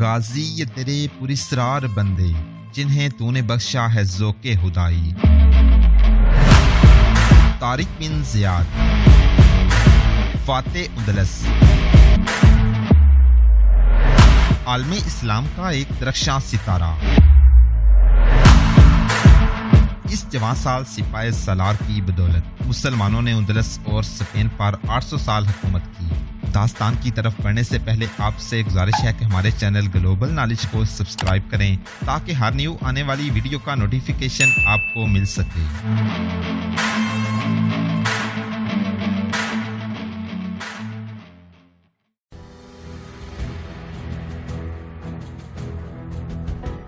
غازی یہ تیرے پراسرار بندے جنہیں تو نے بخشا ہے ذوق خدائی۔ طارق بن زیاد، فاتح اندلس، عالم اسلام کا ایک درخشاں ستارہ۔ اس جوان سال سپاہ سالار کی بدولت مسلمانوں نے اندلس اور اسپین پر 800 سال حکومت کی۔ داستان کی طرف بڑھنے سے پہلے آپ سے گزارش ہے کہ ہمارے چینل گلوبل نالج کو سبسکرائب کریں تاکہ ہر نیو آنے والی ویڈیو کا نوٹیفیکیشن آپ کو مل سکے۔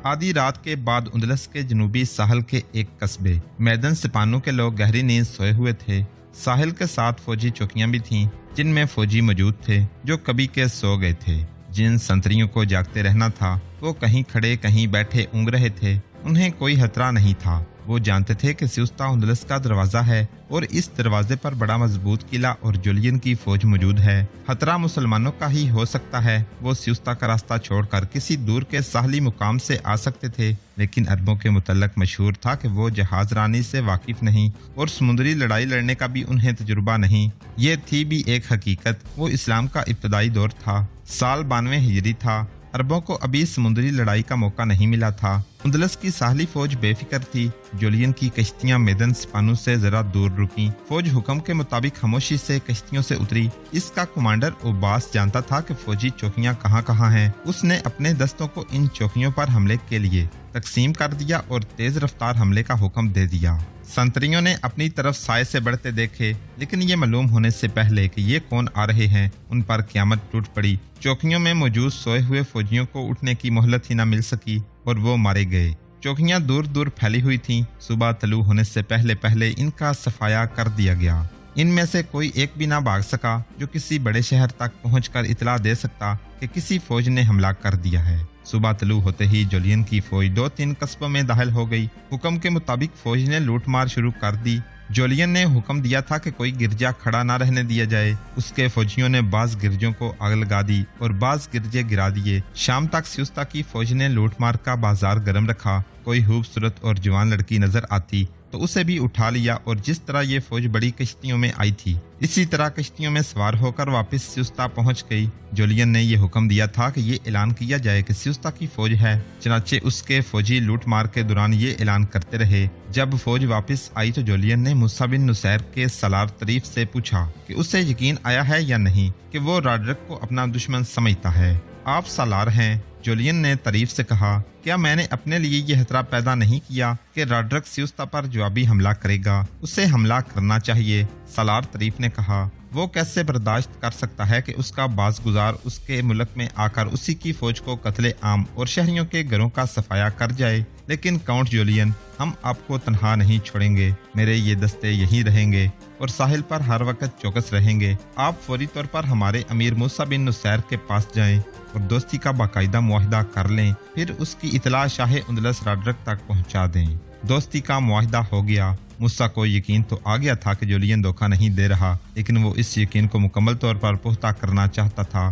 آدھی رات کے بعد اندلس کے جنوبی ساحل کے ایک قصبے میدن سپانو کے لوگ گہری نیند سوئے ہوئے تھے۔ ساحل کے ساتھ فوجی چوکیاں بھی تھیں جن میں فوجی موجود تھے جو کبھی کے سو گئے تھے۔ جن سنتریوں کو جاگتے رہنا تھا وہ کہیں کھڑے کہیں بیٹھے اونگ رہے تھے۔ انہیں کوئی خطرہ نہیں تھا۔ وہ جانتے تھے کہ سیوستا اندلس کا دروازہ ہے اور اس دروازے پر بڑا مضبوط قلعہ اور جولین کی فوج موجود ہے۔ خطرہ مسلمانوں کا ہی ہو سکتا ہے۔ وہ سیوستا کا راستہ چھوڑ کر کسی دور کے ساحلی مقام سے آ سکتے تھے، لیکن عربوں کے متعلق مشہور تھا کہ وہ جہاز رانی سے واقف نہیں اور سمندری لڑائی لڑنے کا بھی انہیں تجربہ نہیں۔ یہ تھی بھی ایک حقیقت۔ وہ اسلام کا ابتدائی دور تھا، سال 92 ہجری تھا۔ عربوں کو ابھی سمندری لڑائی کا موقع نہیں ملا تھا۔ اندلس کی ساحلی فوج بے فکر تھی۔ جولین کی کشتیاں میدن سپانو سے ذرا دور رکیں۔ فوج حکم کے مطابق خاموشی سے کشتیوں سے اتری۔ اس کا کمانڈر اوباس جانتا تھا کہ فوجی چوکیاں کہاں کہاں ہیں۔ اس نے اپنے دستوں کو ان چوکیوں پر حملے کے لیے تقسیم کر دیا اور تیز رفتار حملے کا حکم دے دیا۔ سنتریوں نے اپنی طرف سائے سے بڑھتے دیکھے، لیکن یہ معلوم ہونے سے پہلے کہ یہ کون آ رہے ہیں ان پر قیامت ٹوٹ پڑی۔ چوکیوں میں موجود سوئے ہوئے فوجیوں کو اٹھنے کی مہلت ہی نہ مل سکی اور وہ مارے گئے۔ چوکیاں دور دور پھیلی ہوئی تھیں۔ صبح طلوع ہونے سے پہلے پہلے ان کا صفایا کر دیا گیا۔ ان میں سے کوئی ایک بھی نہ بھاگ سکا جو کسی بڑے شہر تک پہنچ کر اطلاع دے سکتا کہ کسی فوج نے حملہ کر دیا ہے۔ صبح طلوع ہوتے ہی جولین کی فوج 2-3 قصبوں میں داخل ہو گئی۔ حکم کے مطابق فوج نے لوٹ مار شروع کر دی۔ جولین نے حکم دیا تھا کہ کوئی گرجا کھڑا نہ رہنے دیا جائے۔ اس کے فوجیوں نے بعض گرجوں کو آگ لگا دی اور بعض گرجے گرا دیے۔ شام تک سیوستا کی فوج نے لوٹ مار کا بازار گرم رکھا۔ کوئی خوبصورت اور جوان لڑکی نظر آتی تو اسے بھی اٹھا لیا، اور جس طرح یہ فوج بڑی کشتیوں میں آئی تھی اسی طرح کشتیوں میں سوار ہو کر واپس سیوستا پہنچ گئی۔ جولین نے یہ حکم دیا تھا کہ یہ اعلان کیا جائے کہ سیوستا کی فوج ہے۔ چنانچہ اس کے فوجی لوٹ مار کے دوران یہ اعلان کرتے رہے۔ جب فوج واپس آئی تو جولین نے موسیٰ بن نصیر کے سالار طریف سے پوچھا کہ اسے یقین آیا ہے یا نہیں کہ وہ راڈرک کو اپنا دشمن سمجھتا ہے۔ آپ سالار ہیں، جولین نے طریف سے کہا، کیا میں نے اپنے لیے یہ خطرہ پیدا نہیں کیا کہ راڈرک سیوستا پر جوابی حملہ کرے گا؟ اسے حملہ کرنا چاہیے۔ سالار طریف نے کہا، وہ کیسے برداشت کر سکتا ہے کہ اس کا باز گزار اس کے ملک میں آ کر اسی کی فوج کو قتل عام اور شہریوں کے گھروں کا صفایا کر جائے؟ لیکن کاؤنٹ جولین، ہم آپ کو تنہا نہیں چھوڑیں گے۔ میرے یہ دستے یہیں رہیں گے اور ساحل پر ہر وقت چوکس رہیں گے۔ آپ فوری طور پر ہمارے امیر موسیٰ بن نصیر کے پاس جائیں اور دوستی کا باقاعدہ معاہدہ کر لیں، پھر اس کی اطلاع شاہ اندلس راڈرک تک پہنچا دیں۔ دوستی کا معاہدہ ہو گیا۔ موسیٰ کو یقین تو آ گیا تھا کہ جولین دھوکہ نہیں دے رہا، لیکن وہ اس یقین کو مکمل طور پر پختہ کرنا چاہتا تھا۔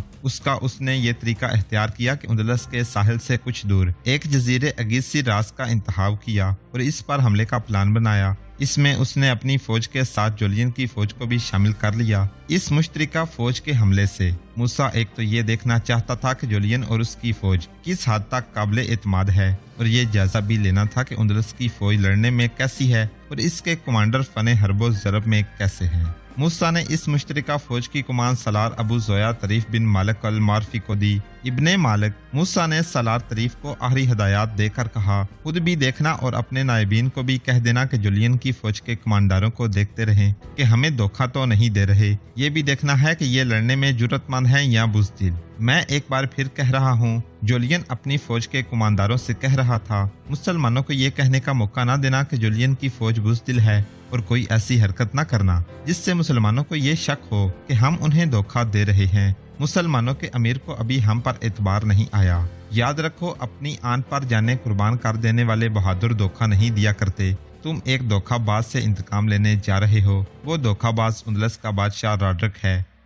اس نے یہ طریقہ اختیار کیا کہ اندلس کے ساحل سے کچھ دور ایک جزیرے اگیسی راس کا انتخاب کیا اور اس پر حملے کا پلان بنایا۔ اس میں اس نے اپنی فوج کے ساتھ جولین کی فوج کو بھی شامل کر لیا۔ اس مشترکہ فوج کے حملے سے موسیٰ ایک تو یہ دیکھنا چاہتا تھا کہ جولین اور اس کی فوج کس حد تک قابل اعتماد ہے، اور یہ جائزہ بھی لینا تھا کہ اندلس کی فوج لڑنے میں کیسی ہے اور اس کے کمانڈر فن حرب و ضرب میں کیسے ہیں۔ موسیٰ نے اس مشترکہ فوج کی کمان سالار ابو زویا طریف بن مالک المعرفی کو دی۔ ابن مالک موسیٰ نے سالار طریف کو آخری ہدایات دے کر کہا، خود بھی دیکھنا اور اپنے نائبین کو بھی کہہ دینا کہ جولین کی فوج کے کمانڈاروں کو دیکھتے رہیں کہ ہمیں دھوکہ تو نہیں دے رہے۔ یہ بھی دیکھنا ہے کہ یہ لڑنے میں جرأت مند ہے یا بزدل۔ میں ایک بار پھر کہہ رہا ہوں، جولین اپنی فوج کے کمانڈاروں سے کہہ رہا تھا، مسلمانوں کو یہ کہنے کا موقع نہ دینا کہ جولین کی فوج بزدل ہے، اور کوئی ایسی حرکت نہ کرنا جس سے مسلمانوں کو یہ شک ہو کہ ہم انہیں دھوکہ دے رہے ہیں۔ مسلمانوں کے امیر کو ابھی ہم پر اعتبار نہیں آیا۔ یاد رکھو، اپنی آن پر جانے قربان کر دینے والے بہادر دھوکہ نہیں دیا کرتے۔ تم ایک دھوکہ باز سے انتقام لینے جا رہے ہو۔ وہ دھوکہ باز اندلس کا بادشاہ راڈرک ہے۔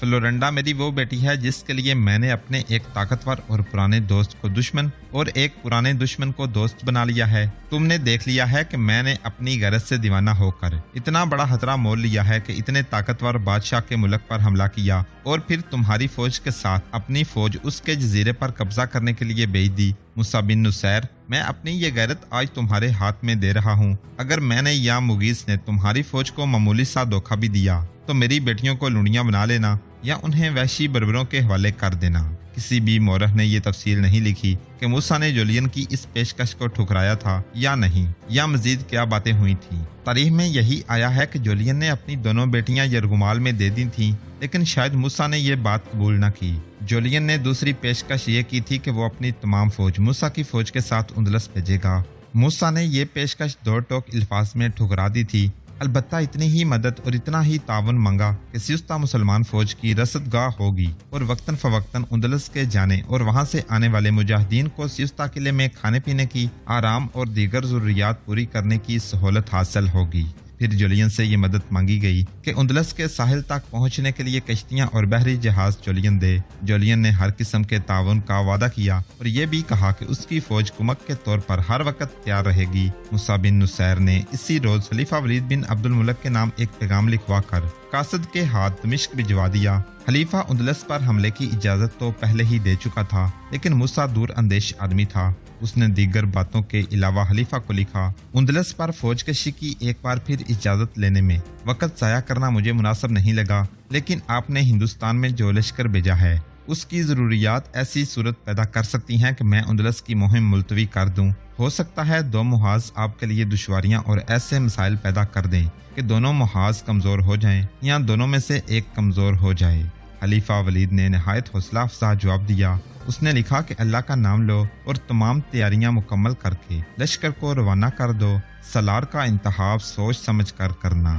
فلورنڈا میری وہ بیٹی ہے جس کے لیے میں نے اپنے ایک طاقتور اور پرانے دوست کو دشمن اور ایک پرانے دشمن کو دوست بنا لیا ہے۔ تم نے دیکھ لیا ہے کہ میں نے اپنی غرض سے دیوانہ ہو کر اتنا بڑا خطرہ مول لیا ہے کہ اتنے طاقتور بادشاہ کے ملک پر حملہ کیا اور پھر تمہاری فوج کے ساتھ اپنی فوج اس کے جزیرے پر قبضہ کرنے کے لیے بھیج دی۔ موسیٰ بن نصیر، میں اپنی یہ غیرت آج تمہارے ہاتھ میں دے رہا ہوں۔ اگر میں نے یا مغیث نے تمہاری فوج کو معمولی سا دھوکہ بھی دیا تو میری بیٹیوں کو لونڈیاں بنا لینا یا انہیں وحشی بربروں کے حوالے کر دینا۔ کسی بھی مورخ نے یہ تفصیل نہیں لکھی کہ موسیٰ نے جولین کی اس پیشکش کو ٹھکرایا تھا یا نہیں، یا مزید کیا باتیں ہوئی تھیں۔ تاریخ میں یہی آیا ہے کہ جولین نے اپنی دونوں بیٹیاں یرغمال میں دے دی تھیں، لیکن شاید موسیٰ نے یہ بات قبول نہ کی۔ جولین نے دوسری پیشکش یہ کی تھی کہ وہ اپنی تمام فوج موسیٰ کی فوج کے ساتھ اندلس بھیجے گا۔ موسیٰ نے یہ پیشکش دو ٹوک الفاظ میں ٹھکرا دی تھی، البتہ اتنی ہی مدد اور اتنا ہی تعاون مانگا کہ سیستہ مسلمان فوج کی رسد گاہ ہوگی اور وقتاً فوقتاً اندلس کے جانے اور وہاں سے آنے والے مجاہدین کو سیستہ قلعے میں کھانے پینے کی، آرام اور دیگر ضروریات پوری کرنے کی سہولت حاصل ہوگی۔ پھر جولین سے یہ مدد مانگی گئی کہ اندلس کے ساحل تک پہنچنے کے لیے کشتیاں اور بحری جہاز جولین دے۔ جولین نے ہر قسم کے تعاون کا وعدہ کیا اور یہ بھی کہا کہ اس کی فوج کمک کے طور پر ہر وقت تیار رہے گی۔ موسیٰ بن نصیر نے اسی روز خلیفہ ولید بن عبد الملک کے نام ایک پیغام لکھوا کر قاصد کے ہاتھ دمشق بھجوا دیا۔ خلیفہ اندلس پر حملے کی اجازت تو پہلے ہی دے چکا تھا، لیکن موسیٰ دور اندیش آدمی تھا۔ اس نے دیگر باتوں کے علاوہ خلیفہ کو لکھا، اندلس پر فوج کشی کی ایک بار پھر اجازت لینے میں وقت ضائع کرنا مجھے مناسب نہیں لگا، لیکن آپ نے ہندوستان میں جو لشکر بھیجا ہے اس کی ضروریات ایسی صورت پیدا کر سکتی ہیں کہ میں اندلس کی مہم ملتوی کر دوں۔ ہو سکتا ہے دو محاذ آپ کے لیے دشواریاں اور ایسے مسائل پیدا کر دیں کہ دونوں محاذ کمزور ہو جائیں یا دونوں میں سے ایک کمزور ہو جائے۔ خلیفہ ولید نے نہایت حوصلہ افزا جواب دیا۔ اس نے لکھا کہ اللہ کا نام لو اور تمام تیاریاں مکمل کر کے لشکر کو روانہ کر دو۔ سالار کا انتخاب سوچ سمجھ کر کرنا۔